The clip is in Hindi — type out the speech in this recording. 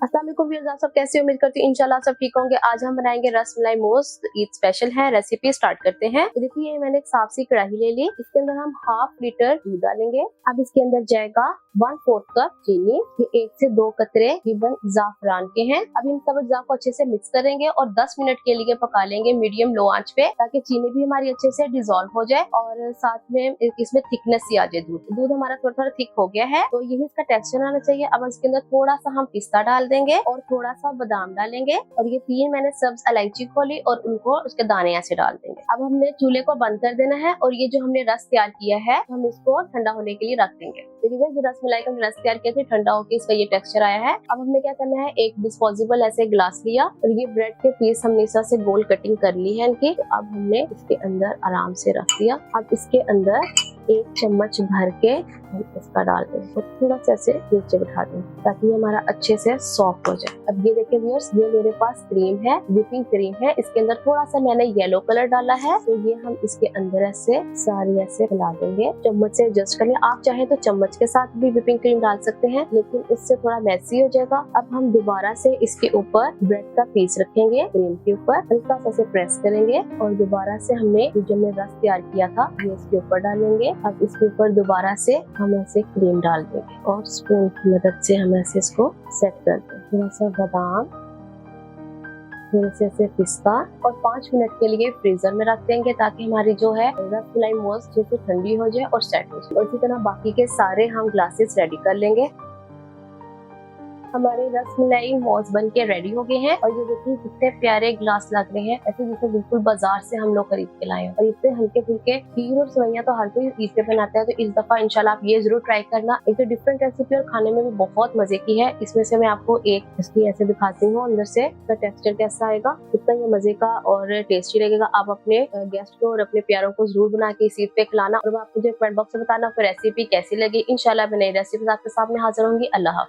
अस्सलाम वालेकुम व्यूअर्स, आप सब कैसे हो? उम्मीद करती हूँ इंशाल्लाह सब ठीक होंगे। आज हम बनाएंगे रसमलाई मोस। ईद स्पेशल है। रेसिपी स्टार्ट करते हैं। ये देखिए, मैंने एक साफ सी कढ़ाई ले ली। इसके अंदर हम हाफ लीटर दूध डालेंगे। अब इसके अंदर जाएगा 1/4 कप चीनी। ये 1 से 2 कतरे तकरीबन जाफरान के हैं। अब इन सब अज्जा को अच्छे से मिक्स करेंगे और 10 मिनट के लिए पका लेंगे मीडियम लो आंच पे, ताकि चीनी भी हमारी अच्छे से डिजोल्व हो जाए और साथ में इसमें थिकनेस सी आ जाए। दूध हमारा थोड़ा थोड़ा थिक हो गया है, तो यही इसका टेक्सचर आना चाहिए। अब इसके अंदर थोड़ा सा हम पिस्ता डाल देंगे और थोड़ा सा बादाम डालेंगे और ये 3 मैंने सब्ज इलायची खोली और उनको उसके दाने ऐसे डाल देंगे। अब हमने चूल्हे को बंद कर देना है और ये जो हमने रस तैयार किया है हम इसको ठंडा होने के लिए रख देंगे। देखिए जो रसमलाई का रस तैयार किया था ठंडा होकर इसका ये टेक्सचर आया है। अब हमने क्या करना है, एक डिस्पोजेबल ऐसे ग्लास लिया और ये ब्रेड के पीस हमने इस तरह से गोल कटिंग कर ली है इनकी। तो अब हमने इसके अंदर आराम से रख दिया। अब इसके अंदर 1 चम्मच भर के हम इसका डाल दें और थोड़ा सा ऐसे नीचे बिठा दें ताकि ये हमारा अच्छे से सॉफ्ट हो जाए। अब ये देखिए व्यूअर्स, ये मेरे पास क्रीम है, व्हिपिंग क्रीम है। इसके अंदर थोड़ा सा मैंने येलो कलर डाला है, तो ये हम इसके अंदर ऐसे सारी ऐसे मिला देंगे। चम्मच से एडजस्ट कर लें। आप चाहें तो चम्मच के साथ भी व्हिपिंग क्रीम डाल सकते हैं, लेकिन इससे थोड़ा मैसी हो जाएगा। अब हम दोबारा से इसके ऊपर ब्रेड का पीस रखेंगे, क्रीम के ऊपर हल्का सा ऐसे प्रेस करेंगे और दोबारा से हमने ये जो हमने रस तैयार किया था ये इसके ऊपर डालेंगे। अब इसके ऊपर दोबारा से हम ऐसे क्रीम डाल देंगे और स्पून की मदद से हम ऐसे इसको सेट कर देंगे। थोड़ा सा बादाम, थोड़ा से ऐसे पिस्ता और 5 मिनट के लिए फ्रीजर में रख देंगे ताकि हमारी जो है रसमलाई मोस अच्छे से ठंडी हो जाए और सेट हो जाए। और इसी तरह बाकी के सारे हम ग्लासेस रेडी कर लेंगे। हमारे रसमलाई मोस बन के रेडी हो गए हैं और ये देखिए कितने प्यारे ग्लास लग रहे हैं, ऐसे जैसे बिल्कुल बाजार से हम लोग खरीद के लाए हैं। और इतने हल्के फुल्के खीर और सेवइयां तो हर कोई ईद पे बनाता है, तो इस दफा इंशाल्लाह आप ये जरूर ट्राई करना। एक तो डिफरेंट रेसिपी और खाने में भी बहुत मजे की है। इसमें से मैं आपको एक इसकी ऐसे दिखाती हूँ अंदर से इसका टेक्सचर कैसा आएगा, कितना ये मजे का और टेस्टी लगेगा। आप अपने गेस्ट को और अपने प्यारों को जरूर बना के इस ईद पे खिलाना और आप मुझे कमेंट बॉक्स में बताना फिर रेसिपी कैसी लगी। इंशाल्लाह मैं नई रेसिपी आपके सामने हाजिर होंगी। अल्लाह हाफ़िज़।